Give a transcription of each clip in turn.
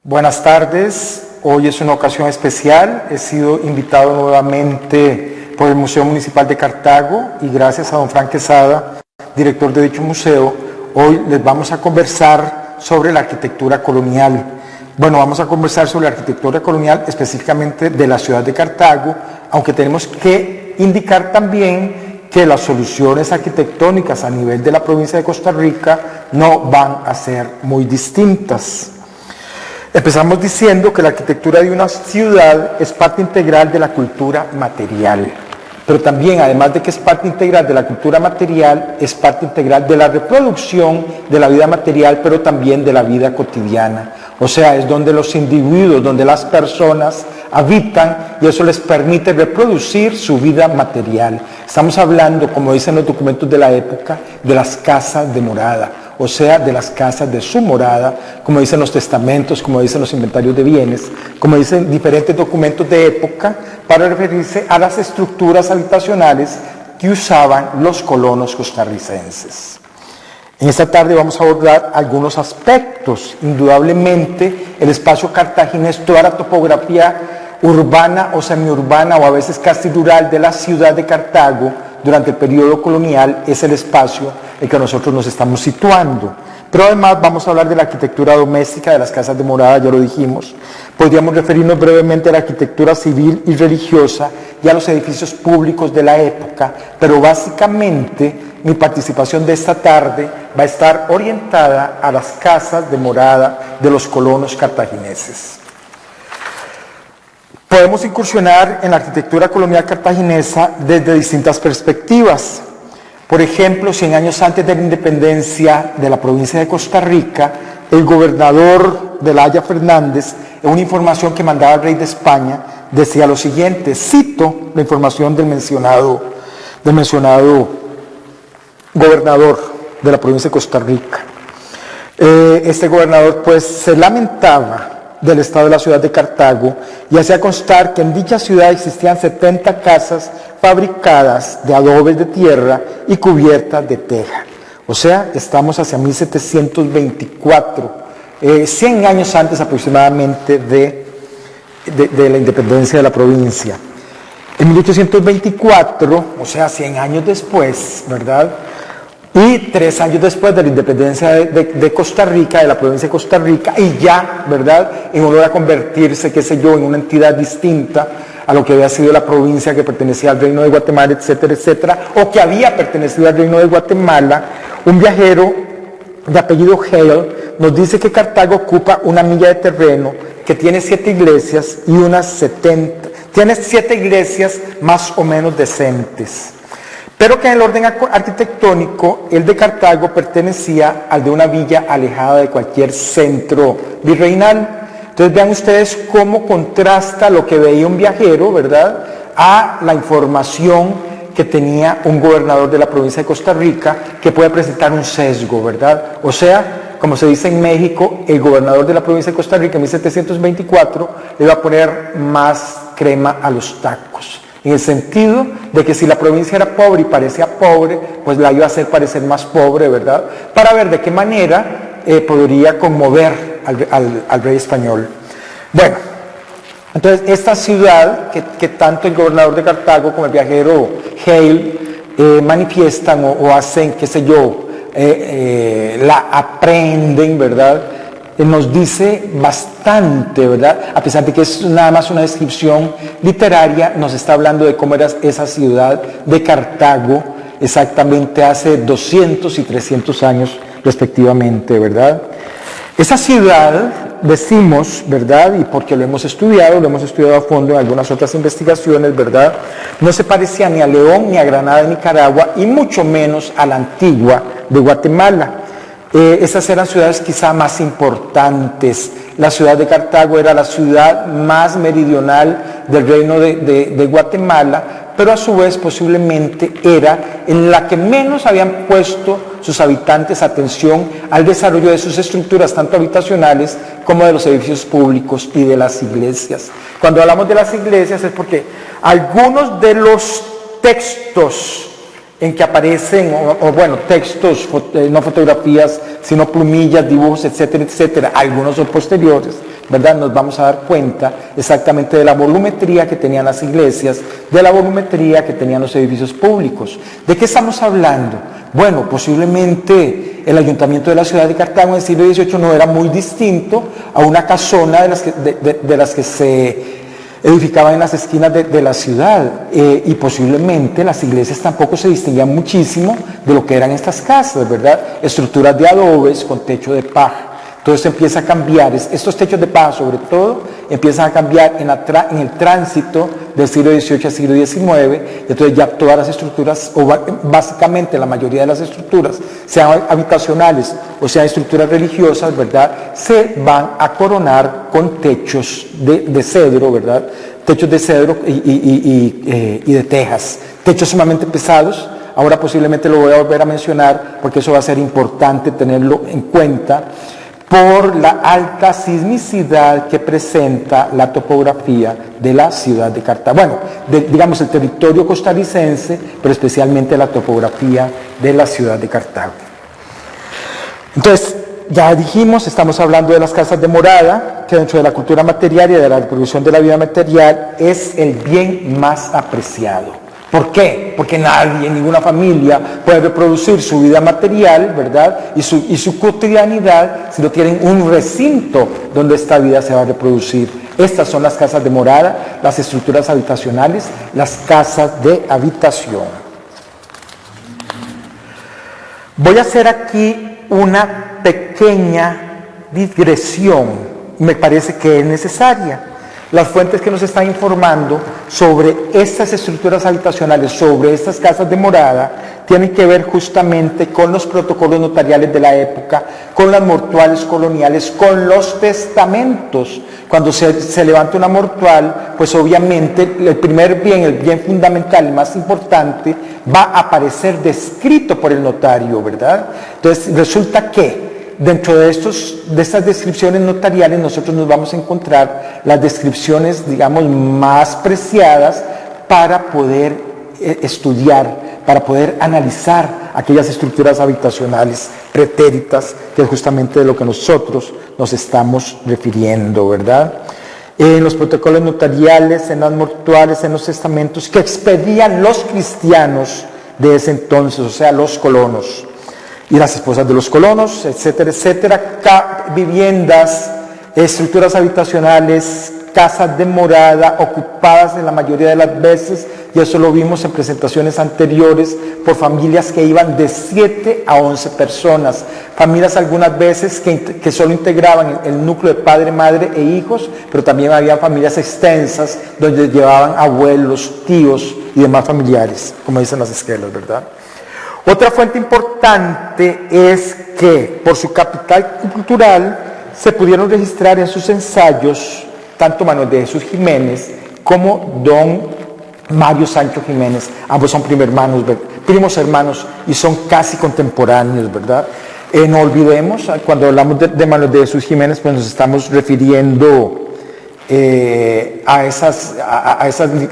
Buenas tardes, hoy es una ocasión especial, he sido invitado nuevamente por el Museo Municipal de Cartago y gracias a don Frank Quesada, director de dicho museo, hoy les vamos a conversar sobre la arquitectura colonial. Bueno, vamos a conversar sobre la arquitectura colonial específicamente de la ciudad de Cartago, aunque tenemos que indicar también que las soluciones arquitectónicas a nivel de la provincia de Costa Rica no van a ser muy distintas. Empezamos diciendo que la arquitectura de una ciudad es parte integral de la cultura material, pero también, además de que es parte integral de la cultura material, es parte integral de la reproducción de la vida material, pero también de la vida cotidiana. O sea, es donde los individuos, donde las personas habitan y eso les permite reproducir su vida material. Estamos hablando, como dicen los documentos de la época, de las casas de morada, o sea, de las casas de su morada, como dicen los testamentos, como dicen los inventarios de bienes, como dicen diferentes documentos de época, para referirse a las estructuras habitacionales que usaban los colonos costarricenses. En esta tarde vamos a abordar algunos aspectos. Indudablemente, el espacio cartaginés, toda la topografía urbana o semiurbana o a veces casi rural de la ciudad de Cartago durante el periodo colonial es el espacio en que nosotros nos estamos situando. Pero además vamos a hablar de la arquitectura doméstica, de las casas de morada, ya lo dijimos. Podríamos referirnos brevemente a la arquitectura civil y religiosa y a los edificios públicos de la época, pero básicamente mi participación de esta tarde va a estar orientada a las casas de morada de los colonos cartagineses. Podemos incursionar en la arquitectura colonial cartaginesa desde distintas perspectivas. Por ejemplo, 100 años antes de la independencia de la provincia de Costa Rica, el gobernador de la Haya Fernández, en una información que mandaba al rey de España, decía lo siguiente, cito la información del mencionado gobernador de la provincia de Costa Rica. Este gobernador pues se lamentaba del estado de la ciudad de Cartago y hacía constar que en dicha ciudad existían 70 casas fabricadas de adobes de tierra y cubiertas de teja. O sea, estamos hacia 1724, 100 años antes aproximadamente de la independencia de la provincia. En 1824, o sea, 100 años después, ¿verdad?, y 3 años después de la independencia de Costa Rica, de la provincia de Costa Rica, y ya, ¿verdad?, en honor a convertirse, qué sé yo, en una entidad distinta a lo que había sido la provincia que pertenecía al Reino de Guatemala, etcétera, etcétera, o que había pertenecido al Reino de Guatemala, un viajero de apellido Hale nos dice que Cartago ocupa una milla de terreno que tiene 7 iglesias y unas 70, tiene 7 iglesias más o menos decentes. Pero que en el orden arquitectónico, el de Cartago pertenecía al de una villa alejada de cualquier centro virreinal. Entonces vean ustedes cómo contrasta lo que veía un viajero, ¿verdad?, a la información que tenía un gobernador de la provincia de Costa Rica, que puede presentar un sesgo, ¿verdad? O sea, como se dice en México, el gobernador de la provincia de Costa Rica en 1724 le iba a poner más crema a los tacos. En el sentido de que si la provincia era pobre y parecía pobre, pues la iba a hacer parecer más pobre, ¿verdad?, para ver de qué manera podría conmover al rey español. Bueno, entonces esta ciudad que tanto el gobernador de Cartago como el viajero Hale manifiestan o hacen, qué sé yo, la aprenden, ¿verdad?, nos dice bastante, ¿verdad? A pesar de que es nada más una descripción literaria, nos está hablando de cómo era esa ciudad de Cartago exactamente hace 200 y 300 años respectivamente, ¿verdad? Esa ciudad, decimos, ¿verdad?, y porque lo hemos estudiado a fondo en algunas otras investigaciones, ¿verdad?, no se parecía ni a León ni a Granada de Nicaragua y mucho menos a la Antigua de Guatemala. Esas eran ciudades quizá más importantes. La ciudad de Cartago era la ciudad más meridional del reino de Guatemala, pero a su vez posiblemente era en la que menos habían puesto sus habitantes atención al desarrollo de sus estructuras, tanto habitacionales como de los edificios públicos y de las iglesias. Cuando hablamos de las iglesias es porque algunos de los textos en que aparecen, bueno, textos, no fotografías, sino plumillas, dibujos, etcétera, etcétera, algunos son posteriores, ¿verdad? Nos vamos a dar cuenta exactamente de la volumetría que tenían las iglesias, de la volumetría que tenían los edificios públicos. ¿De qué estamos hablando? Bueno, posiblemente el ayuntamiento de la ciudad de Cartago en el siglo XVIII no era muy distinto a una casona de las que se edificaban en las esquinas de la ciudad, y posiblemente las iglesias tampoco se distinguían muchísimo de lo que eran estas casas, ¿verdad? Estructuras de adobes con techo de paja. Todo esto empieza a cambiar, estos techos de paja sobre todo, empiezan a cambiar en el tránsito del siglo XVIII al siglo XIX, y entonces ya todas las estructuras, o básicamente la mayoría de las estructuras, sean habitacionales o sean estructuras religiosas, ¿verdad?, se van a coronar con techos de cedro, ¿verdad?, techos de cedro y de tejas, techos sumamente pesados. Ahora posiblemente lo voy a volver a mencionar porque eso va a ser importante tenerlo en cuenta, por la alta sismicidad que presenta la topografía de la ciudad de Cartago. Bueno, digamos el territorio costarricense, pero especialmente la topografía de la ciudad de Cartago. Entonces, ya dijimos, estamos hablando de las casas de morada, que dentro de la cultura material y de la reproducción de la vida material es el bien más apreciado. ¿Por qué? Porque nadie, ninguna familia puede reproducir su vida material, ¿verdad?, y su cotidianidad si no tienen un recinto donde esta vida se va a reproducir. Estas son las casas de morada, las estructuras habitacionales, las casas de habitación. Voy a hacer aquí una pequeña digresión, me parece que es necesaria. Las fuentes que nos están informando sobre estas estructuras habitacionales, sobre estas casas de morada, tienen que ver justamente con los protocolos notariales de la época, con las mortuales coloniales, con los testamentos. Cuando se levanta una mortual, pues obviamente el primer bien, el bien fundamental, el más importante, va a aparecer descrito por el notario, ¿verdad? Entonces resulta que dentro de estas descripciones notariales nosotros nos vamos a encontrar las descripciones, digamos, más preciadas para poder estudiar, para poder analizar aquellas estructuras habitacionales pretéritas, que es justamente de lo que nosotros nos estamos refiriendo, ¿verdad? En los protocolos notariales, en las mortuales, en los testamentos que expedían los cristianos de ese entonces, o sea, los colonos y las esposas de los colonos, etcétera, etcétera, viviendas, estructuras habitacionales, casas de morada, ocupadas en la mayoría de las veces, y eso lo vimos en presentaciones anteriores, por familias que iban de 7 a 11 personas, familias algunas veces que solo integraban el núcleo de padre, madre e hijos, pero también había familias extensas donde llevaban abuelos, tíos y demás familiares, como dicen las esquelas, ¿verdad? Otra fuente importante es que por su capital cultural se pudieron registrar en sus ensayos tanto Manuel de Jesús Jiménez como don Mario Sancho Jiménez. Ambos son primos hermanos y son casi contemporáneos, ¿verdad? No olvidemos, cuando hablamos de Manuel de Jesús Jiménez, pues nos estamos refiriendo a esas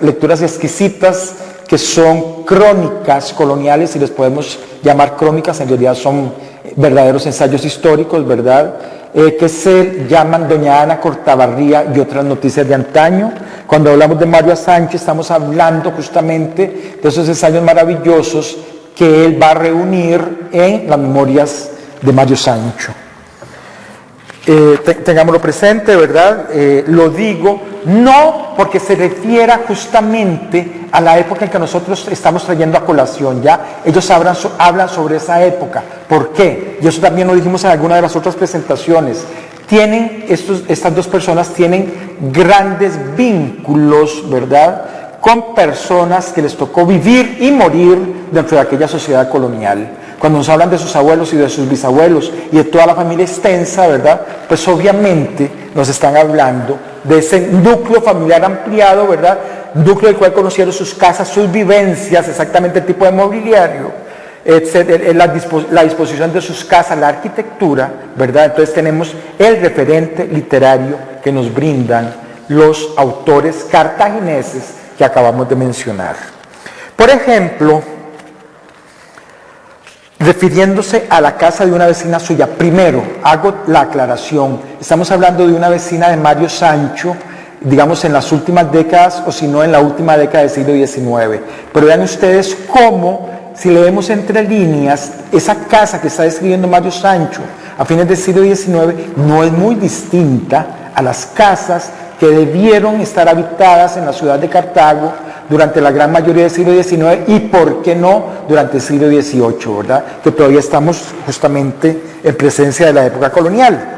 lecturas exquisitas que son crónicas coloniales, si les podemos llamar crónicas, en realidad son verdaderos ensayos históricos, ¿verdad?, que se llaman Doña Ana Cortabarría y otras noticias de antaño. Cuando hablamos de Mario Sánchez, estamos hablando justamente de esos ensayos maravillosos que él va a reunir en las memorias de Mario Sancho. Tengámoslo presente, ¿verdad? Lo digo no porque se refiera justamente a la época en que nosotros estamos trayendo a colación, ¿ya? Ellos hablan sobre esa época. ¿Por qué? Y eso también lo dijimos en alguna de las otras presentaciones. Estas dos personas tienen grandes vínculos, ¿verdad?, con personas que les tocó vivir y morir dentro de aquella sociedad colonial. Cuando nos hablan de sus abuelos y de sus bisabuelos y de toda la familia extensa, ¿verdad?, pues obviamente nos están hablando de ese núcleo familiar ampliado, ¿verdad?, núcleo del cual conocieron sus casas, sus vivencias, exactamente el tipo de mobiliario, la disposición de sus casas, la arquitectura, ¿verdad? Entonces tenemos el referente literario que nos brindan los autores cartagineses que acabamos de mencionar. Por ejemplo, refiriéndose a la casa de una vecina suya. Primero, hago la aclaración, estamos hablando de una vecina de Mario Sancho, digamos en las últimas décadas, o si no en la última década del siglo XIX. Pero vean ustedes cómo, si leemos entre líneas, esa casa que está describiendo Mario Sancho a fines del siglo XIX no es muy distinta a las casas que debieron estar habitadas en la ciudad de Cartago durante la gran mayoría del siglo XIX y, por qué no, durante el siglo XVIII, ¿verdad? Que todavía estamos justamente en presencia de la época colonial.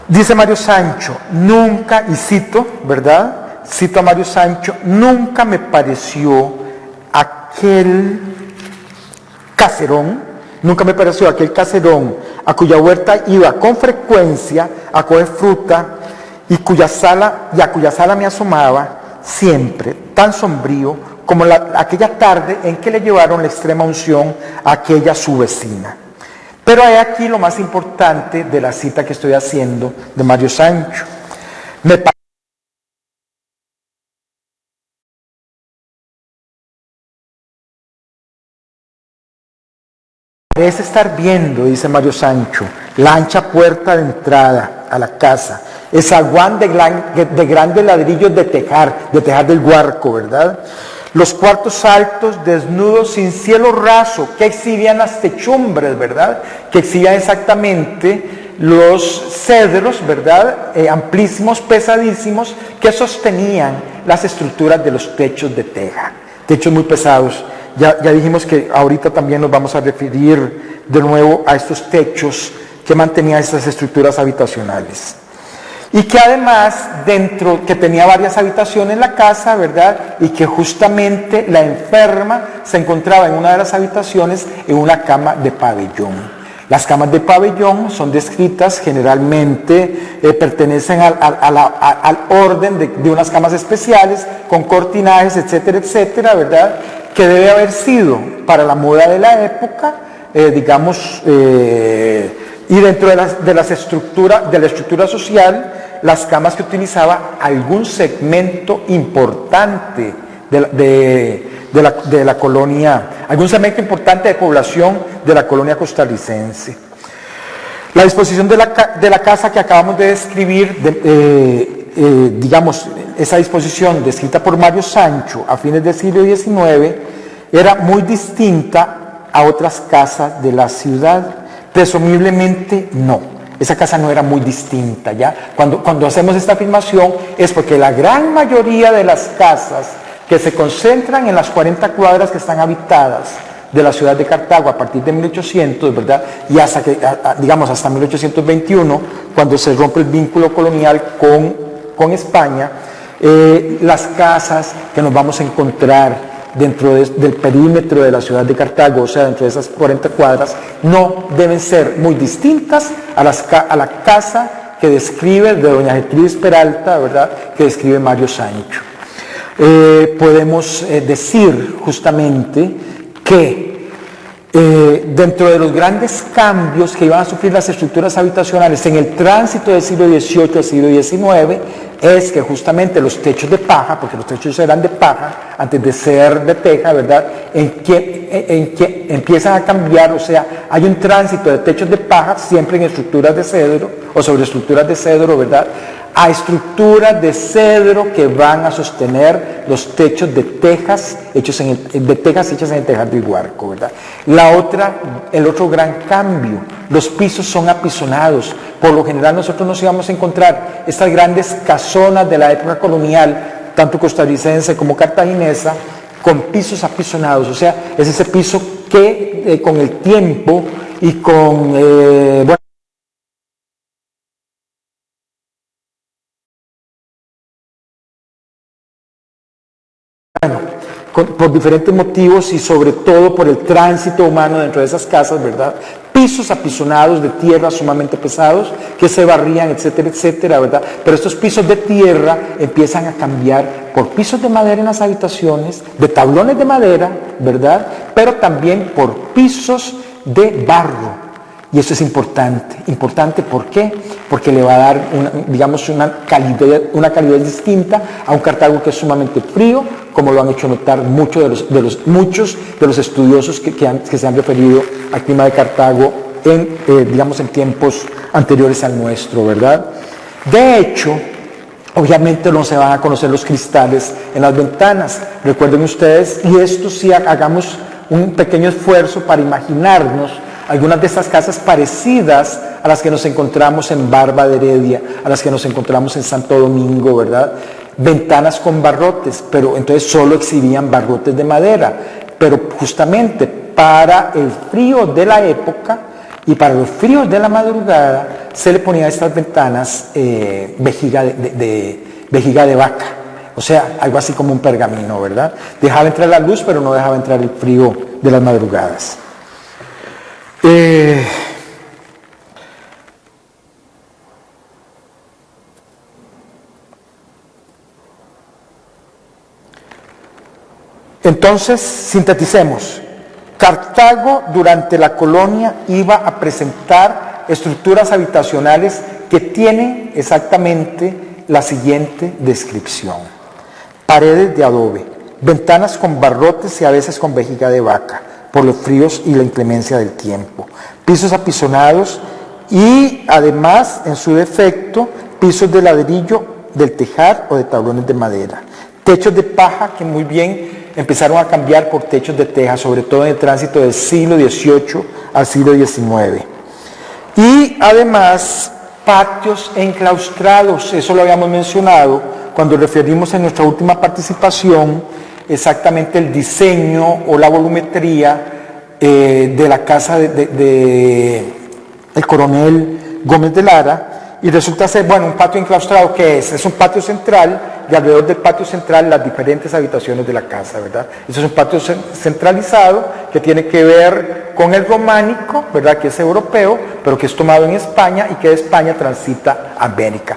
Dice Mario Sancho, nunca, y cito, ¿verdad? Cito a Mario Sancho, nunca me pareció aquel caserón a cuya huerta iba con frecuencia a coger fruta y a cuya sala me asomaba siempre tan sombrío como aquella tarde en que le llevaron la extrema unción a aquella su vecina. Pero hay aquí lo más importante de la cita que estoy haciendo de Mario Sancho. Me parece estar viendo, dice Mario Sancho, la ancha puerta de entrada a la casa, el zaguán de grandes ladrillos de tejar del Guarco, ¿verdad? Los cuartos altos, desnudos, sin cielo raso, que exhibían las techumbres, ¿verdad? Que exhibían exactamente los cedros, ¿verdad? Amplísimos, pesadísimos, que sostenían las estructuras de los techos de teja. Techos muy pesados. Ya dijimos que ahorita también nos vamos a referir de nuevo a estos techos que mantenían estas estructuras habitacionales. Y que además que tenía varias habitaciones en la casa, ¿verdad? Y que justamente la enferma se encontraba en una de las habitaciones en una cama de pabellón. Las camas de pabellón son descritas generalmente, pertenecen al orden de unas camas especiales, con cortinajes, etcétera, etcétera, ¿verdad? Que debe haber sido para la moda de la época, y dentro de la estructura social, las camas que utilizaba algún segmento importante de la colonia, algún segmento importante de población de la colonia costarricense. La disposición de la casa que acabamos de describir, digamos, esa disposición descrita por Mario Sancho a fines del siglo XIX, era muy distinta a otras casas de la ciudad. Presumiblemente no, esa casa no era muy distinta, ¿ya? Cuando hacemos esta afirmación es porque la gran mayoría de las casas que se concentran en las 40 cuadras que están habitadas de la ciudad de Cartago a partir de 1800, ¿verdad? Y hasta hasta 1821, cuando se rompe el vínculo colonial con España, las casas que nos vamos a encontrar dentro del perímetro de la ciudad de Cartago, o sea, dentro de esas 40 cuadras, no deben ser muy distintas a la casa que describe, de doña Gertrudis Peralta, ¿verdad?, que describe Mario Sancho. Podemos decir justamente que dentro de los grandes cambios que iban a sufrir las estructuras habitacionales en el tránsito del siglo XVIII al siglo XIX, es que justamente los techos de paja, porque los techos eran de paja antes de ser de teja, ¿verdad?, en que empiezan a cambiar, o sea, hay un tránsito de techos de paja siempre en estructuras de cedro o sobre estructuras de cedro, ¿verdad?, a estructuras de cedro que van a sostener los techos de tejas hechas en el tejar del Guarco, ¿verdad? El otro gran cambio, los pisos son apisonados. Por lo general nosotros nos íbamos a encontrar estas grandes casonas de la época colonial, tanto costarricense como cartaginesa, con pisos apisonados, o sea, es ese piso que con el tiempo y con por diferentes motivos y sobre todo por el tránsito humano dentro de esas casas, ¿verdad? Pisos apisonados de tierra sumamente pesados que se barrían, etcétera, etcétera, ¿verdad? Pero estos pisos de tierra empiezan a cambiar por pisos de madera en las habitaciones, de tablones de madera, ¿verdad? Pero también por pisos de barro. Y eso es importante. ¿Importante por qué? Porque le va a dar una calidez distinta a un Cartago que es sumamente frío, como lo han hecho notar muchos de los estudiosos que se han referido al clima de Cartago digamos, en tiempos anteriores al nuestro, ¿verdad? De hecho, obviamente no se van a conocer los cristales en las ventanas. Recuerden ustedes, y esto sí, hagamos un pequeño esfuerzo para imaginarnos algunas de estas casas parecidas a las que nos encontramos en Barba de Heredia, a las que nos encontramos en Santo Domingo, ¿verdad? Ventanas con barrotes, pero entonces solo exhibían barrotes de madera, pero justamente para el frío de la época y para los fríos de la madrugada se le ponía a estas ventanas vejiga de vaca, o sea, algo así como un pergamino, ¿verdad? Dejaba entrar la luz, pero no dejaba entrar el frío de las madrugadas. Entonces, sinteticemos. Cartago durante la colonia iba a presentar estructuras habitacionales que tienen exactamente la siguiente descripción. Paredes de adobe, ventanas con barrotes y a veces con vejiga de vaca, por los fríos y la inclemencia del tiempo. Pisos apisonados y además, en su defecto, pisos de ladrillo, del tejar o de tablones de madera. Techos de paja que muy bien empezaron a cambiar por techos de teja, sobre todo en el tránsito del siglo XVIII al siglo XIX. Y además, patios enclaustrados, eso lo habíamos mencionado cuando referimos en nuestra última participación exactamente el diseño o la volumetría de la casa del coronel Gómez de Lara, y resulta ser, bueno, un patio enclaustrado, ¿qué es? Es un patio central, y alrededor del patio central las diferentes habitaciones de la casa, ¿verdad? Eso es un patio centralizado que tiene que ver con el románico, ¿verdad? Que es europeo, pero que es tomado en España y que de España transita a América.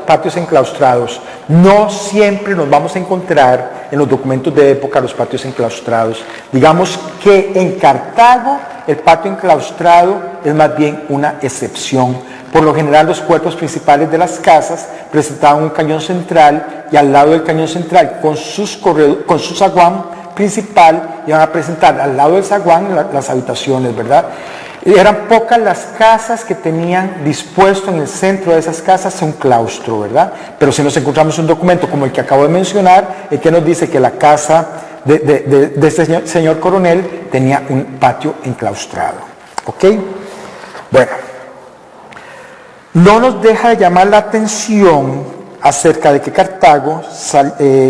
Patios enclaustrados. No siempre nos vamos a encontrar en los documentos de época los patios enclaustrados. Digamos que en Cartago el patio enclaustrado es más bien una excepción. Por lo general los cuerpos principales de las casas presentaban un cañón central y al lado del cañón central con su zaguán principal iban a presentar al lado del zaguán las habitaciones, ¿verdad? Eran pocas las casas que tenían dispuesto en el centro de esas casas un claustro, ¿verdad? Pero si nos encontramos un documento como el que acabo de mencionar, el que nos dice que la casa de este señor coronel tenía un patio enclaustrado, ¿ok? Bueno, no nos deja de llamar la atención acerca de que Cartago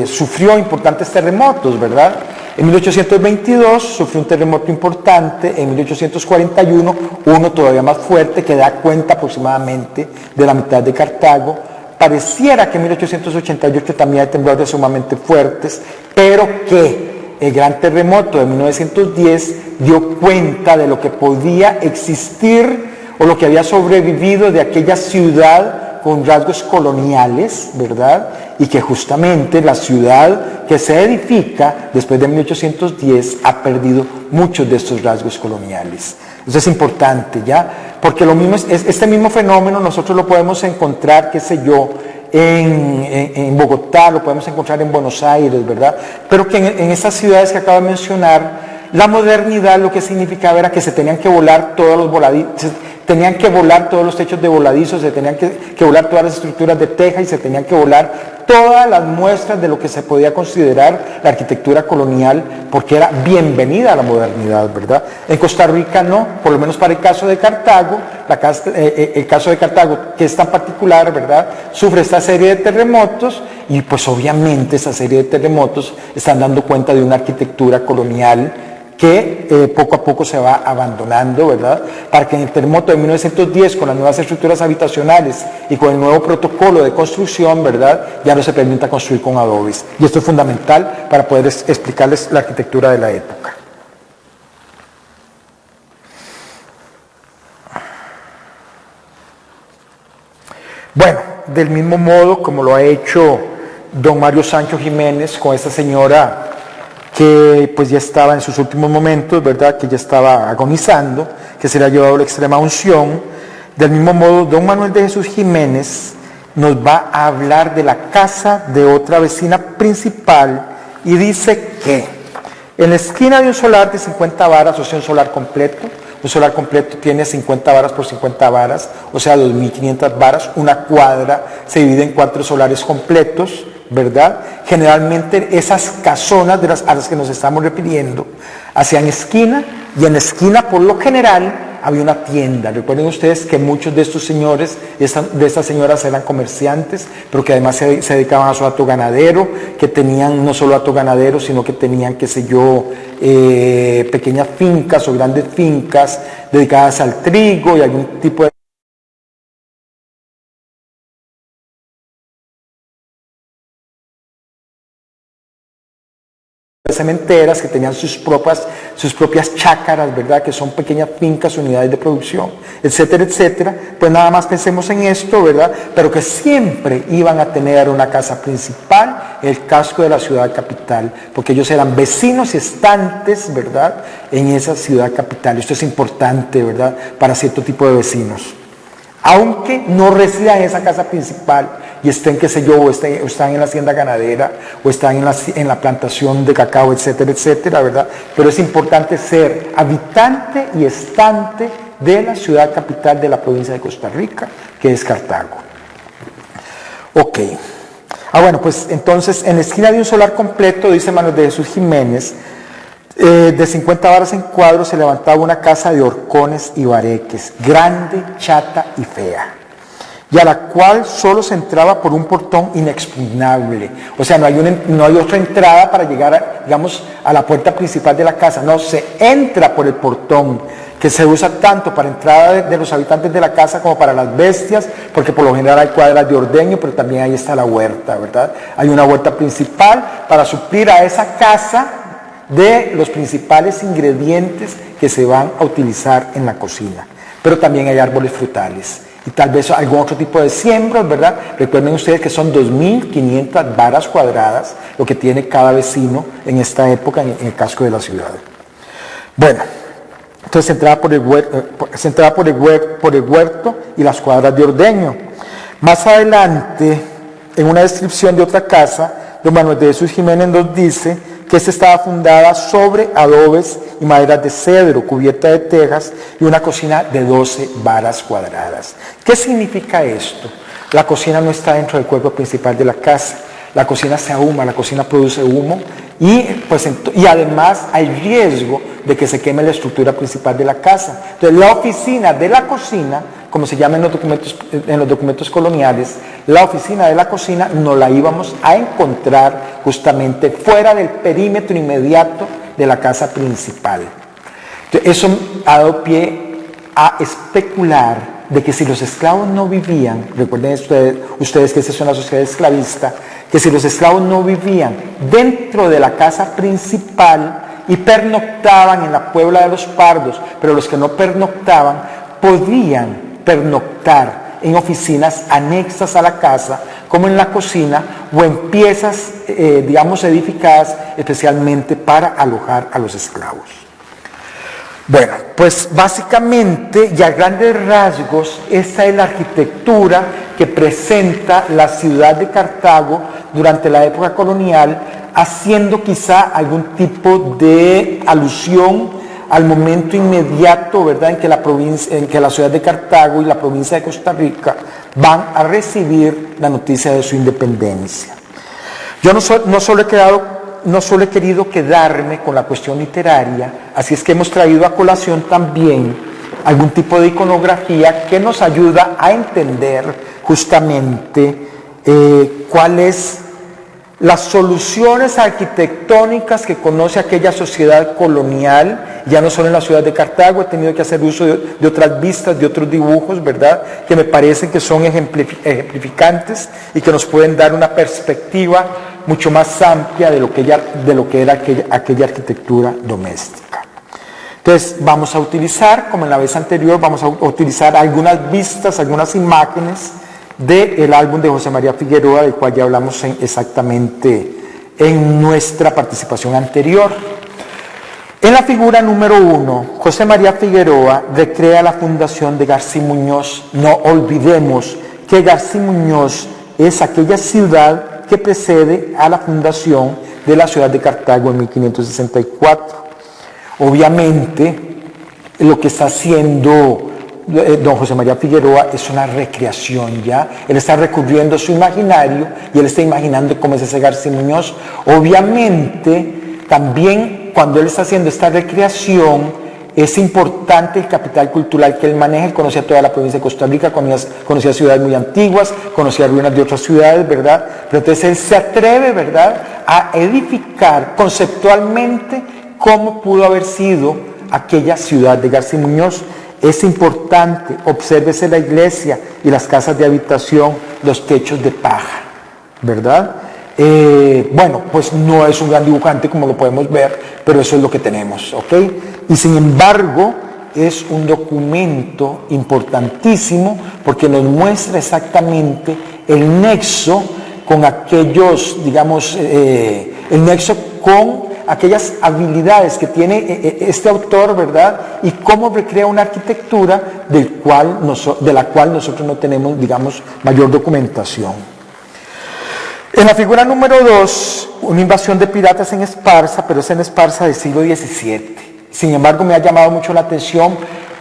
sufrió importantes terremotos, ¿verdad? En 1822 sufrió un terremoto importante, en 1841 uno todavía más fuerte que da cuenta aproximadamente de la mitad de Cartago. Pareciera que en 1888 también hay temblores sumamente fuertes, pero que el gran terremoto de 1910 dio cuenta de lo que podía existir o lo que había sobrevivido de aquella ciudad con rasgos coloniales, ¿verdad? Y que justamente la ciudad que se edifica después de 1810 ha perdido muchos de estos rasgos coloniales. Eso es importante, ¿ya? Porque lo mismo este mismo fenómeno nosotros lo podemos encontrar, qué sé yo, en Bogotá, lo podemos encontrar en Buenos Aires, ¿verdad? Pero que en estas ciudades que acabo de mencionar, la modernidad lo que significaba era que se tenían que volar todos los voladizos, tenían que volar todos los techos de voladizos, se tenían que volar todas las estructuras de teja y se tenían que volar todas las muestras de lo que se podía considerar la arquitectura colonial, porque era bienvenida a la modernidad, ¿verdad? En Costa Rica no, por lo menos para el caso de Cartago, el caso de Cartago, que es tan particular, ¿verdad? Sufre esta serie de terremotos y pues obviamente esa serie de terremotos están dando cuenta de una arquitectura colonial que poco a poco se va abandonando, ¿verdad? Para que en el terremoto de 1910, con las nuevas estructuras habitacionales y con el nuevo protocolo de construcción, ¿verdad?, ya no se permita construir con adobes. Y esto es fundamental para poder explicarles la arquitectura de la época. Bueno, del mismo modo como lo ha hecho don Mario Sancho Jiménez con esta señora que pues ya estaba en sus últimos momentos, ¿verdad?, que ya estaba agonizando, que se le ha llevado la extrema unción. Del mismo modo, don Manuel de Jesús Jiménez nos va a hablar de la casa de otra vecina principal y dice que en la esquina de un solar de 50 varas, o sea, un solar completo tiene 50 varas por 50 varas, o sea, 2.500 varas, una cuadra se divide en 4 solares completos, ¿verdad? Generalmente esas casonas a las que nos estamos refiriendo hacían esquina, y en la esquina por lo general había una tienda. Recuerden ustedes que muchos de estos señores, de estas señoras eran comerciantes, pero que además se dedicaban a su hato ganadero, que tenían no solo hato ganadero, sino que tenían, qué sé yo, pequeñas fincas o grandes fincas dedicadas al trigo y algún tipo de cementeras que tenían sus propias chácaras, ¿verdad? Que son pequeñas fincas, unidades de producción, etcétera, etcétera. Pues nada más pensemos en esto, ¿verdad? Pero que siempre iban a tener una casa principal, el casco de la ciudad capital, porque ellos eran vecinos y estantes, ¿verdad? En esa ciudad capital. Esto es importante, ¿verdad? Para cierto tipo de vecinos. Aunque no residan en esa casa principal y estén, qué sé yo, o están en la hacienda ganadera, o están en la plantación de cacao, etcétera, etcétera, ¿verdad? Pero es importante ser habitante y estante de la ciudad capital de la provincia de Costa Rica, que es Cartago. Ok. Bueno, pues entonces, en la esquina de un solar completo, dice Manuel de Jesús Jiménez, de 50 varas en cuadro se levantaba una casa de horcones y bareques, grande, chata y fea, y a la cual solo se entraba por un portón inexpugnable. O sea, no hay otra entrada para llegar, digamos, a la puerta principal de la casa. No, se entra por el portón, que se usa tanto para entrada de los habitantes de la casa como para las bestias, porque por lo general hay cuadras de ordeño, pero también ahí está la huerta, ¿verdad? Hay una huerta principal para suplir a esa casa de los principales ingredientes que se van a utilizar en la cocina. Pero también hay árboles frutales y tal vez algún otro tipo de siembras, ¿verdad? Recuerden ustedes que son 2.500 varas cuadradas lo que tiene cada vecino en esta época en el casco de la ciudad. Bueno, entonces se entraba por el huerto y las cuadras de ordeño. Más adelante, en una descripción de otra casa, don Manuel de Jesús Jiménez nos dice que esta estaba fundada sobre adobes y maderas de cedro, cubierta de tejas, y una cocina de 12 varas cuadradas. ¿Qué significa esto? La cocina no está dentro del cuerpo principal de la casa. La cocina se ahuma, la cocina produce humo, y además hay riesgo de que se queme la estructura principal de la casa. Entonces, la oficina de la cocina, como se llama en los documentos coloniales, la oficina de la cocina no la íbamos a encontrar justamente fuera del perímetro inmediato de la casa principal. Entonces, eso ha dado pie a especular de que si los esclavos no vivían, recuerden ustedes que esta es una sociedad esclavista, que si los esclavos no vivían dentro de la casa principal y pernoctaban en la Puebla de los Pardos, pero los que no pernoctaban podían pernoctar en oficinas anexas a la casa, como en la cocina o en piezas, digamos, edificadas especialmente para alojar a los esclavos. Bueno, pues básicamente y a grandes rasgos, esta es la arquitectura que presenta la ciudad de Cartago durante la época colonial, haciendo quizá algún tipo de alusión al momento inmediato, ¿verdad?, en que la ciudad de Cartago y la provincia de Costa Rica van a recibir la noticia de su independencia. Yo no solo he querido quedarme con la cuestión literaria, así es que hemos traído a colación también algún tipo de iconografía que nos ayuda a entender justamente cuáles las soluciones arquitectónicas que conoce aquella sociedad colonial, ya no solo en la ciudad de Cartago. He tenido que hacer uso de otras vistas, de otros dibujos, ¿verdad?, que me parecen que son ejemplificantes y que nos pueden dar una perspectiva mucho más amplia de lo que era aquella arquitectura doméstica. Entonces vamos a utilizar, como en la vez anterior, vamos a utilizar algunas vistas, algunas imágenes del álbum de José María Figueroa, del cual ya hablamos exactamente en nuestra participación anterior. En la figura número 1, José María Figueroa recrea la fundación de García Muñoz. No olvidemos que García Muñoz es aquella ciudad que precede a la fundación de la ciudad de Cartago en 1564. Obviamente, lo que está haciendo don José María Figueroa es una recreación, ¿ya? Él está recurriendo a su imaginario y él está imaginando cómo es ese García Muñoz. Obviamente, también cuando él está haciendo esta recreación, es importante el capital cultural que él maneja. Él conocía toda la provincia de Costa Rica, conocía ciudades muy antiguas, conocía ruinas de otras ciudades, ¿verdad? Pero entonces él se atreve, ¿verdad?, a edificar conceptualmente cómo pudo haber sido aquella ciudad de García Muñoz. Es importante, obsérvese la iglesia y las casas de habitación, los techos de paja, ¿verdad? Bueno, pues no es un gran dibujante como lo podemos ver, pero eso es lo que tenemos, ¿ok? Y sin embargo, es un documento importantísimo porque nos muestra exactamente el nexo con aquellos, digamos, el nexo con aquellas habilidades que tiene este autor, ¿verdad? Y cómo recrea una arquitectura de la cual nosotros no tenemos, digamos, mayor documentación. En la figura número 2, una invasión de piratas en Esparza, pero es en Esparza del siglo XVII. Sin embargo, me ha llamado mucho la atención.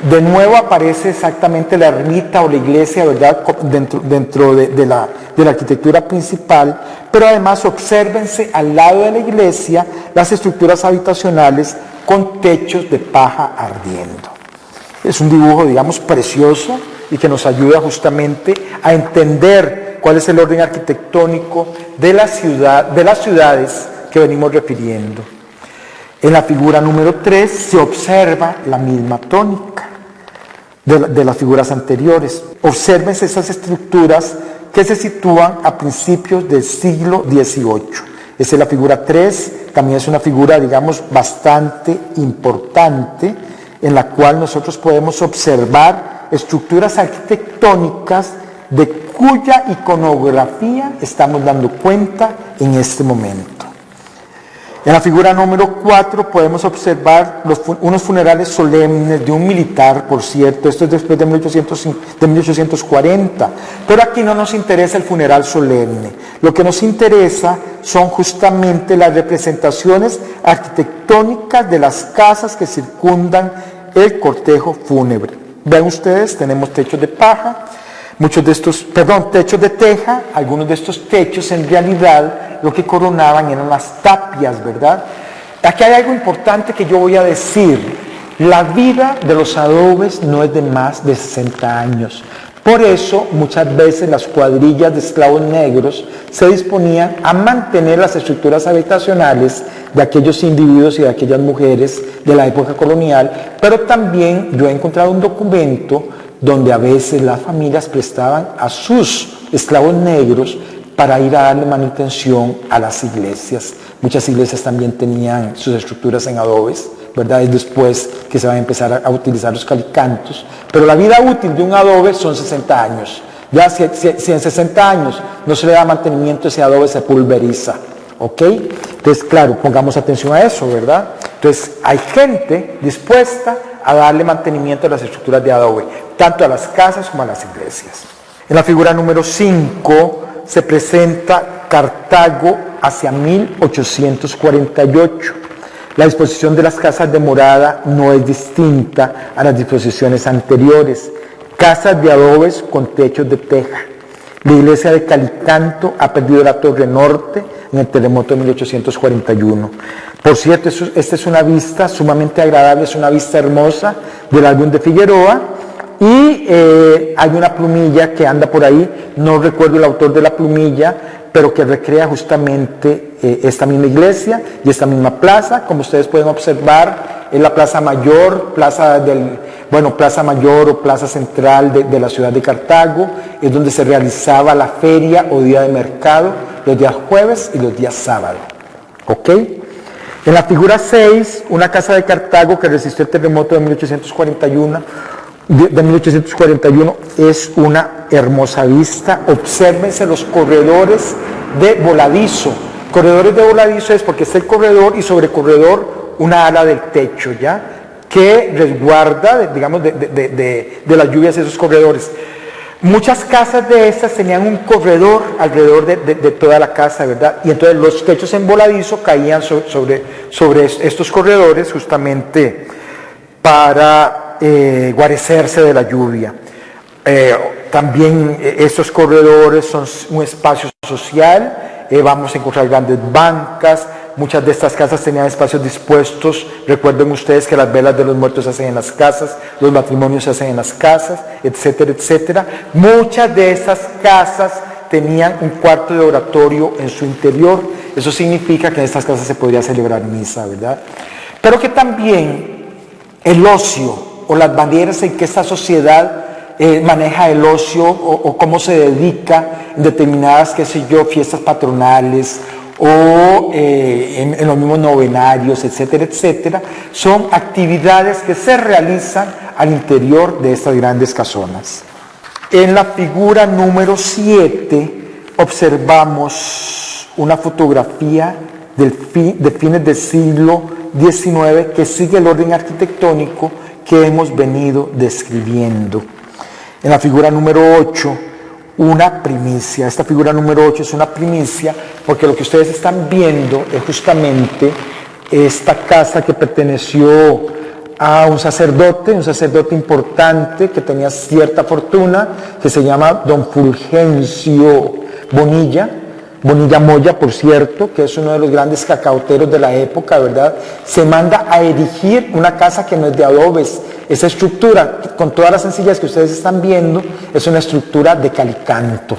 De nuevo aparece exactamente la ermita o la iglesia, ¿verdad?, dentro de la arquitectura principal, pero además obsérvense al lado de la iglesia las estructuras habitacionales con techos de paja ardiendo. Es un dibujo, digamos, precioso y que nos ayuda justamente a entender cuál es el orden arquitectónico de las ciudades que venimos refiriendo. En la figura número 3 se observa la misma tónica de las figuras anteriores. Obsérvense esas estructuras que se sitúan a principios del siglo XVIII. Esa es la figura 3, también es una figura, digamos, bastante importante, en la cual nosotros podemos observar estructuras arquitectónicas de cuya iconografía estamos dando cuenta en este momento. En la figura número 4 podemos observar unos funerales solemnes de un militar, por cierto, esto es después de 1840, pero aquí no nos interesa el funeral solemne, lo que nos interesa son justamente las representaciones arquitectónicas de las casas que circundan el cortejo fúnebre. Vean ustedes, tenemos techos de paja, techos de teja. Algunos de estos techos en realidad lo que coronaban eran las tapias, ¿verdad? Aquí hay algo importante que yo voy a decir. La vida de los adobes no es de más de 60 años. Por eso muchas veces las cuadrillas de esclavos negros se disponían a mantener las estructuras habitacionales de aquellos individuos y de aquellas mujeres de la época colonial, pero también yo he encontrado un documento donde a veces las familias prestaban a sus esclavos negros para ir a darle manutención a las iglesias. Muchas iglesias también tenían sus estructuras en adobes, ¿verdad? Es después que se van a empezar a utilizar los calicantos, pero la vida útil de un adobe son 60 años. Ya si en 60 años no se le da mantenimiento, ese adobe se pulveriza, ¿ok? Entonces, claro, pongamos atención a eso, ¿verdad? Entonces, hay gente dispuesta a darle mantenimiento a las estructuras de adobe, tanto a las casas como a las iglesias. En la figura número 5 se presenta Cartago hacia 1848. La disposición de las casas de morada no es distinta a las disposiciones anteriores. Casas de adobes con techos de teja. La iglesia de Calicanto ha perdido la torre norte en el terremoto de 1841. Por cierto, esta es una vista sumamente agradable, es una vista hermosa del álbum de Figueroa, y hay una plumilla que anda por ahí, no recuerdo el autor de la plumilla, pero que recrea justamente esta misma iglesia y esta misma plaza. Como ustedes pueden observar, es la Plaza Mayor, Plaza Mayor o Plaza Central de la ciudad de Cartago, es donde se realizaba la feria o día de mercado, los días jueves y los días sábado. ¿Ok? En la figura 6, una casa de Cartago que resistió el terremoto de 1841, es una hermosa vista. Obsérvense los corredores de voladizo. Corredores de voladizo es porque está el corredor y sobre el corredor una ala del techo, ¿ya?, que resguarda, digamos, de las lluvias esos corredores. Muchas casas de estas tenían un corredor alrededor de toda la casa, ¿verdad? Y entonces los techos en voladizo caían sobre estos corredores justamente para guarecerse de la lluvia. También estos corredores son un espacio social, vamos a encontrar grandes bancas, muchas de estas casas tenían espacios dispuestos. Recuerden ustedes que las velas de los muertos se hacen en las casas, los matrimonios se hacen en las casas, etcétera, etcétera. Muchas de estas casas tenían un cuarto de oratorio en su interior. Eso significa que en estas casas se podría celebrar misa, ¿verdad? Pero que también el ocio o las maneras en que esta sociedad maneja el ocio o cómo se dedica en determinadas, qué sé yo, fiestas patronales o en los mismos novenarios, etcétera, etcétera, son actividades que se realizan al interior de estas grandes casonas. En la figura número 7 observamos una fotografía de fines del siglo XIX que sigue el orden arquitectónico que hemos venido describiendo. En la figura número 8, una primicia. Esta figura número 8 es una primicia porque lo que ustedes están viendo es justamente esta casa que perteneció a un sacerdote importante que tenía cierta fortuna, que se llama don Fulgencio Bonilla Moya, por cierto, que es uno de los grandes cacauteros de la época, ¿verdad? Se manda a erigir una casa que no es de adobes. Esa estructura, con todas las sencillas que ustedes están viendo, es una estructura de calicanto.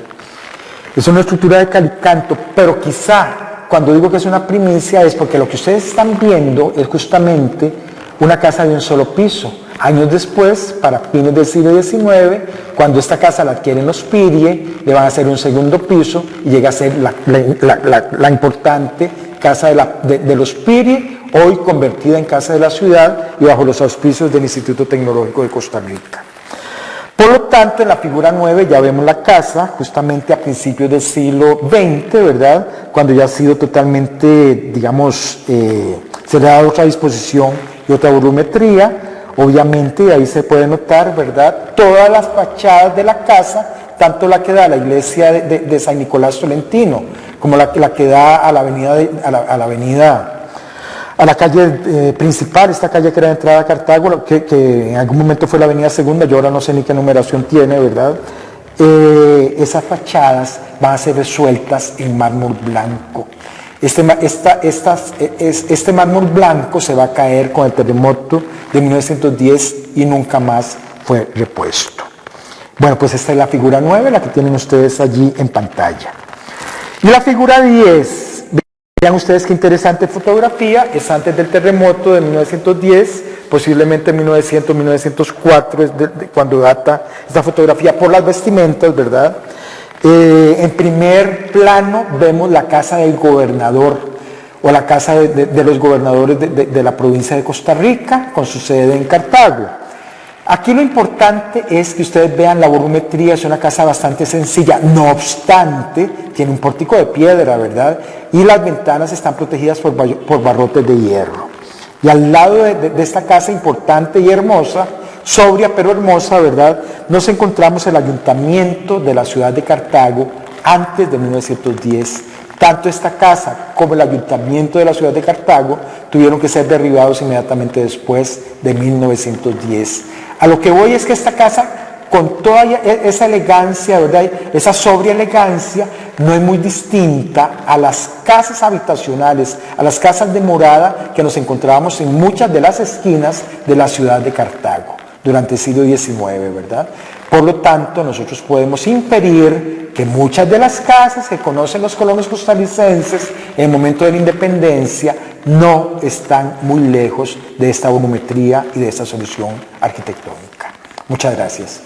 Es una estructura de calicanto, pero quizá cuando digo que es una primicia es porque lo que ustedes están viendo es justamente una casa de un solo piso. Años después, para fines del siglo XIX, cuando esta casa la adquieren los Pirie, le van a hacer un segundo piso y llega a ser la importante casa de los Pirie, hoy convertida en casa de la ciudad y bajo los auspicios del Instituto Tecnológico de Costa Rica. Por lo tanto, en la figura 9 ya vemos la casa justamente a principios del siglo XX, ¿verdad? Cuando ya ha sido totalmente, digamos, se le ha dado otra disposición y otra volumetría. Obviamente ahí se puede notar, ¿verdad?, todas las fachadas de la casa, tanto la que da a la iglesia de San Nicolás Tolentino, como la que da a la calle principal, esta calle que era de entrada a Cartago, que en algún momento fue la avenida Segunda, yo ahora no sé ni qué numeración tiene, ¿verdad? Esas fachadas van a ser resueltas en mármol blanco. Este mármol blanco se va a caer con el terremoto de 1910 y nunca más fue repuesto. Bueno, pues esta es la figura 9, la que tienen ustedes allí en pantalla. Y la figura 10, vean ustedes qué interesante fotografía, es antes del terremoto de 1910, posiblemente 1900, 1904 es cuando data esta fotografía por las vestimentas, ¿verdad? En primer plano vemos la casa del gobernador o la casa de los gobernadores de la provincia de Costa Rica con su sede en Cartago. Aquí lo importante es que ustedes vean la volumetría, es una casa bastante sencilla, no obstante tiene un pórtico de piedra, ¿verdad? Y las ventanas están protegidas por barrotes de hierro. Y al lado de esta casa importante y hermosa, sobria pero hermosa, ¿verdad?, nos encontramos el ayuntamiento de la ciudad de Cartago antes de 1910. Tanto esta casa como el ayuntamiento de la ciudad de Cartago tuvieron que ser derribados inmediatamente después de 1910. A lo que voy es que esta casa, con toda esa elegancia, ¿verdad?, esa sobria elegancia, no es muy distinta a las casas habitacionales, a las casas de morada que nos encontrábamos en muchas de las esquinas de la ciudad de Cartago durante el siglo XIX, ¿verdad? Por lo tanto, nosotros podemos inferir que muchas de las casas que conocen los colonos costarricenses en el momento de la independencia no están muy lejos de esta volumetría y de esta solución arquitectónica. Muchas gracias.